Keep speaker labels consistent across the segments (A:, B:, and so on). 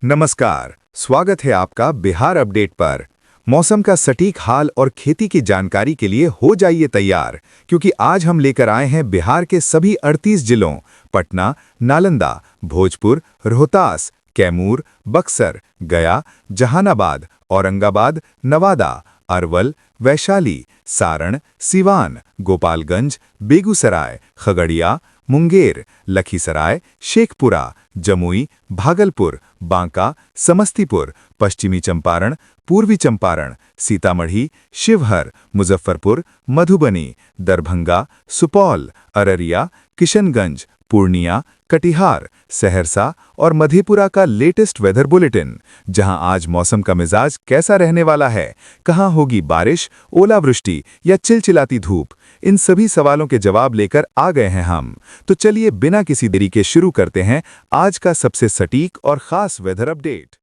A: नमस्कार, स्वागत है आपका बिहार अपडेट पर। मौसम का सटीक हाल और खेती की जानकारी के लिए हो जाइए तैयार, क्योंकि आज हम लेकर आए हैं बिहार के सभी 38 जिलों पटना, नालंदा, भोजपुर, रोहतास, कैमूर, बक्सर, गया, जहानाबाद, औरंगाबाद, नवादा, अरवल, वैशाली, सारण, सिवान, गोपालगंज, बेगूसराय, खगड़िया, मुंगेर, लखीसराय, शेखपुरा, जमुई, भागलपुर, बांका, समस्तीपुर, पश्चिमी चंपारण, पूर्वी चंपारण, सीतामढ़ी, शिवहर, मुजफ्फरपुर, मधुबनी, दरभंगा, सुपौल, अररिया, किशनगंज, पूर्णिया, कटिहार, सहरसा और मधेपुरा का लेटेस्ट वेदर बुलेटिन, जहां आज मौसम का मिजाज कैसा रहने वाला है, कहां होगी बारिश, ओलावृष्टि या चिलचिलाती धूप, इन सभी सवालों के जवाब लेकर आ गए हैं हम। तो चलिए बिना किसी देरी के शुरू करते हैं आज का सबसे सटीक और खास वेदर अपडेट।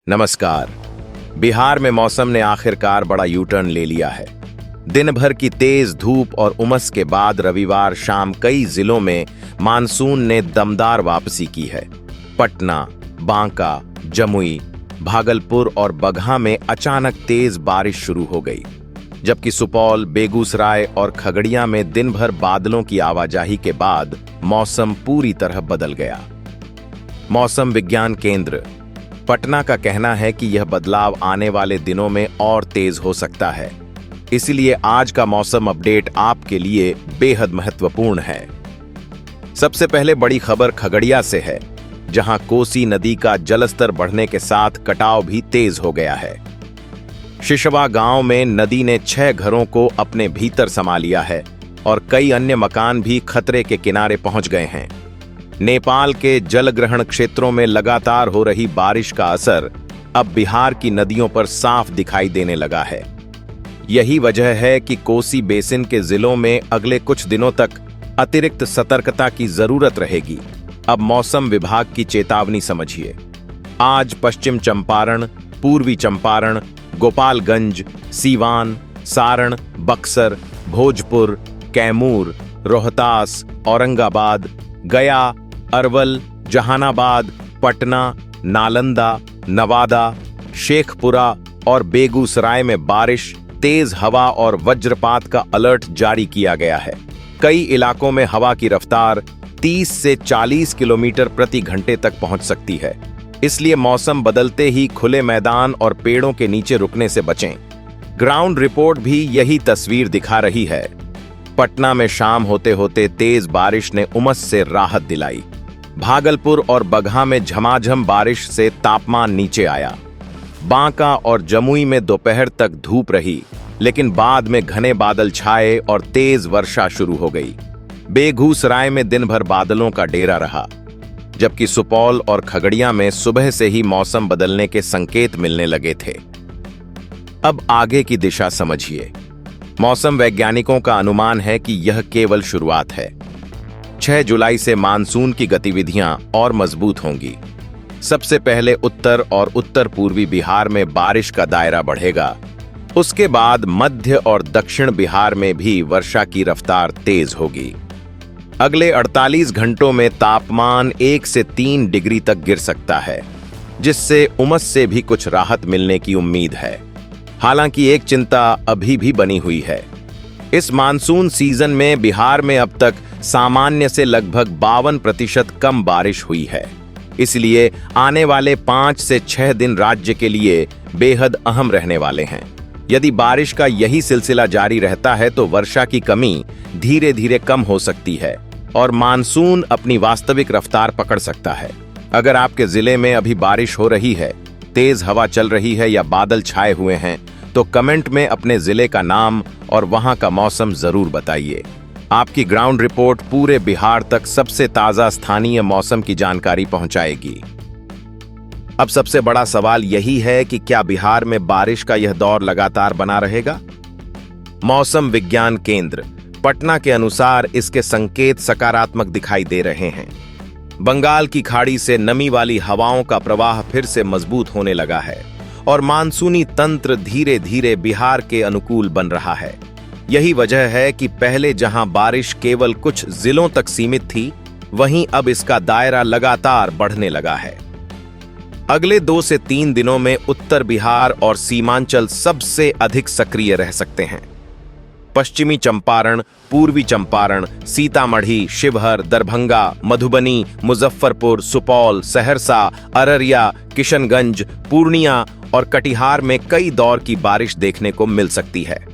B: नमस्कार। बिहार में मौसम ने आखिरकार बड़ा यू टर्न ले लिया है। दिन भर की तेज धूप और उमस के बाद रविवार शाम कई जिलों में मानसून ने दमदार वापसी की है। पटना, बांका, जमुई, भागलपुर और बगहा में अचानक तेज बारिश शुरू हो गई, जबकि सुपौल, बेगूसराय और खगड़िया में दिन भर बादलों की आवाजाही के बाद मौसम पूरी तरह बदल गया। मौसम विज्ञान केंद्र पटना का कहना है कि यह बदलाव आने वाले दिनों में और तेज हो सकता है। इसलिए आज का मौसम अपडेट आपके लिए बेहद महत्वपूर्ण है। सबसे पहले बड़ी खबर खगड़िया से है, जहां कोसी नदी का जलस्तर बढ़ने के साथ कटाव भी तेज हो गया है। शिशवा गांव में नदी ने 6 घरों को अपने भीतर समा लिया है और कई अन्य मकान भी खतरे के किनारे पहुंच गए हैं। नेपाल के जलग्रहण क्षेत्रों में लगातार हो रही बारिश का असर अब बिहार की नदियों पर साफ दिखाई देने लगा है। यही वजह है कि कोसी बेसिन के जिलों में अगले कुछ दिनों तक अतिरिक्त सतर्कता की जरूरत रहेगी। अब मौसम विभाग की चेतावनी समझिए। आज पश्चिम चंपारण, पूर्वी चंपारण, गोपालगंज, सीवान, सारण, बक्सर, भोजपुर, कैमूर, रोहतास, औरंगाबाद, गया, अरवल, जहानाबाद, पटना, नालंदा, नवादा, शेखपुरा और बेगूसराय में बारिश, तेज हवा और वज्रपात का अलर्ट जारी किया गया है। कई इलाकों में हवा की रफ्तार 30 से 40 किलोमीटर प्रति घंटे तक पहुंच सकती है। इसलिए मौसम बदलते ही खुले मैदान और पेड़ों के नीचे रुकने से बचें। ग्राउंड रिपोर्ट भी यही तस्वीर दिखा रही है। पटना में शाम होते होते तेज बारिश ने उमस से राहत दिलाई। भागलपुर और बगहा में झमाझम बारिश से तापमान नीचे आया। बांका और जमुई में दोपहर तक धूप रही, लेकिन बाद में घने बादल छाए और तेज वर्षा शुरू हो गई। बेगूसराय में दिन भर बादलों का डेरा रहा, जबकि सुपौल और खगड़िया में सुबह से ही मौसम बदलने के संकेत मिलने लगे थे। अब आगे की दिशा समझिए। मौसम वैज्ञानिकों का अनुमान है कि यह केवल शुरुआत है। 6 जुलाई से मानसून की गतिविधियां और मजबूत होंगी। सबसे पहले उत्तर और उत्तर पूर्वी बिहार में बारिश का दायरा बढ़ेगा। उसके बाद मध्य और दक्षिण बिहार में भी वर्षा की रफ्तार तेज होगी। अगले 48 घंटों में तापमान 1 से 3 डिग्री तक गिर सकता है, जिससे उमस से भी कुछ राहत मिलने की उम्मीद है। हालांकि एक चिंता अभी भी बनी हुई है। इस मानसून सीजन में बिहार में अब तक सामान्य से लगभग 52% कम बारिश हुई है। इसलिए आने वाले 5 से 6 दिन राज्य के लिए बेहद अहम रहने वाले हैं। यदि बारिश का यही सिलसिला जारी रहता है तो वर्षा की कमी धीरे धीरे कम हो सकती है और मानसून अपनी वास्तविक रफ्तार पकड़ सकता है। अगर आपके जिले में अभी बारिश हो रही है, तेज हवा चल रही है या बादल छाए हुए हैं, तो कमेंट में अपने जिले का नाम और वहां का मौसम जरूर बताइए। आपकी ग्राउंड रिपोर्ट पूरे बिहार तक सबसे ताजा स्थानीय मौसम की जानकारी पहुंचाएगी। अब सबसे बड़ा सवाल यही है कि क्या बिहार में बारिश का यह दौर लगातार बना रहेगा? मौसम विज्ञान केंद्र पटना के अनुसार इसके संकेत सकारात्मक दिखाई दे रहे हैं। बंगाल की खाड़ी से नमी वाली हवाओं का प्रवाह फिर से मजबूत होने लगा है और मानसूनी तंत्र धीरे धीरे बिहार के अनुकूल बन रहा है। यही वजह है कि पहले जहां बारिश केवल कुछ जिलों तक सीमित थी, वहीं अब इसका दायरा लगातार बढ़ने लगा है। अगले 2 से 3 दिनों में उत्तर बिहार और सीमांचल सबसे अधिक सक्रिय रह सकते हैं। पश्चिमी चंपारण, पूर्वी चंपारण, सीतामढ़ी, शिवहर, दरभंगा, मधुबनी, मुजफ्फरपुर, सुपौल, सहरसा, अररिया, किशनगंज, पूर्णिया और कटिहार में कई दौर की बारिश देखने को मिल सकती है।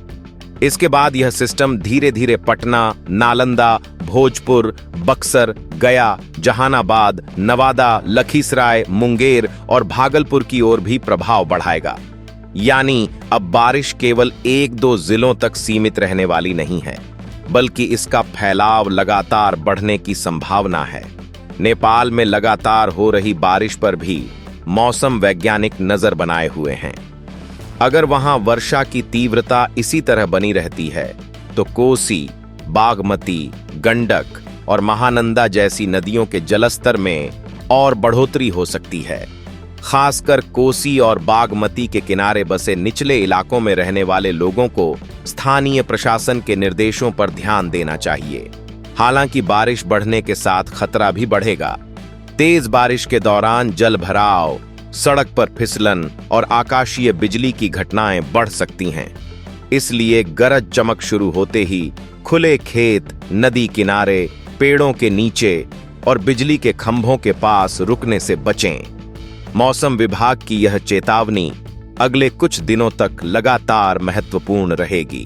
B: इसके बाद यह सिस्टम धीरे धीरे पटना, नालंदा, भोजपुर, बक्सर, गया, जहानाबाद, नवादा, लखीसराय, मुंगेर और भागलपुर की ओर भी प्रभाव बढ़ाएगा। यानी अब बारिश केवल 1-2 जिलों तक सीमित रहने वाली नहीं है, बल्कि इसका फैलाव लगातार बढ़ने की संभावना है। नेपाल में लगातार हो रही बारिश पर भी मौसम वैज्ञानिक नजर बनाए हुए हैं। अगर वहां वर्षा की तीव्रता इसी तरह बनी रहती है तो कोसी, बागमती, गंडक और महानंदा जैसी नदियों के जलस्तर में और बढ़ोतरी हो सकती है। खासकर कोसी और बागमती के किनारे बसे निचले इलाकों में रहने वाले लोगों को स्थानीय प्रशासन के निर्देशों पर ध्यान देना चाहिए। हालांकि बारिश बढ़ने के साथ खतरा भी बढ़ेगा। तेज बारिश के दौरान जल भराव, सड़क पर फिसलन और आकाशीय बिजली की घटनाएं बढ़ सकती हैं। इसलिए गरज चमक शुरू होते ही खुले खेत, नदी किनारे, पेड़ों के नीचे और बिजली के खंभों के पास रुकने से बचें। मौसम विभाग की यह चेतावनी अगले कुछ दिनों तक लगातार महत्वपूर्ण रहेगी।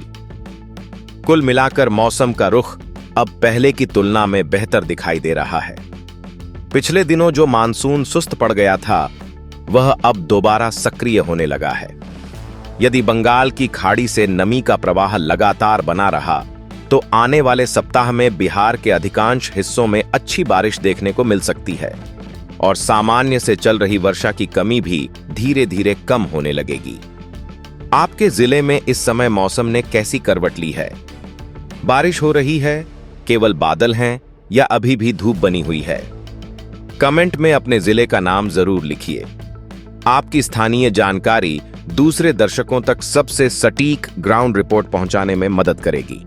B: कुल मिलाकर मौसम का रुख अब पहले की तुलना में बेहतर दिखाई दे रहा है। पिछले दिनों जो मानसून सुस्त पड़ गया था, वह अब दोबारा सक्रिय होने लगा है। यदि बंगाल की खाड़ी से नमी का प्रवाह लगातार बना रहा, तो आने वाले सप्ताह में बिहार के अधिकांश हिस्सों में अच्छी बारिश देखने को मिल सकती है और सामान्य से चल रही वर्षा की कमी भी धीरे धीरे कम होने लगेगी। आपके जिले में इस समय मौसम ने कैसी करवट ली है? बारिश हो रही है, केवल बादल हैं या अभी भी धूप बनी हुई है? कमेंट में अपने जिले का नाम जरूर लिखिए। आपकी स्थानीय जानकारी दूसरे दर्शकों तक सबसे सटीक ग्राउंड रिपोर्ट पहुंचाने में मदद करेगी।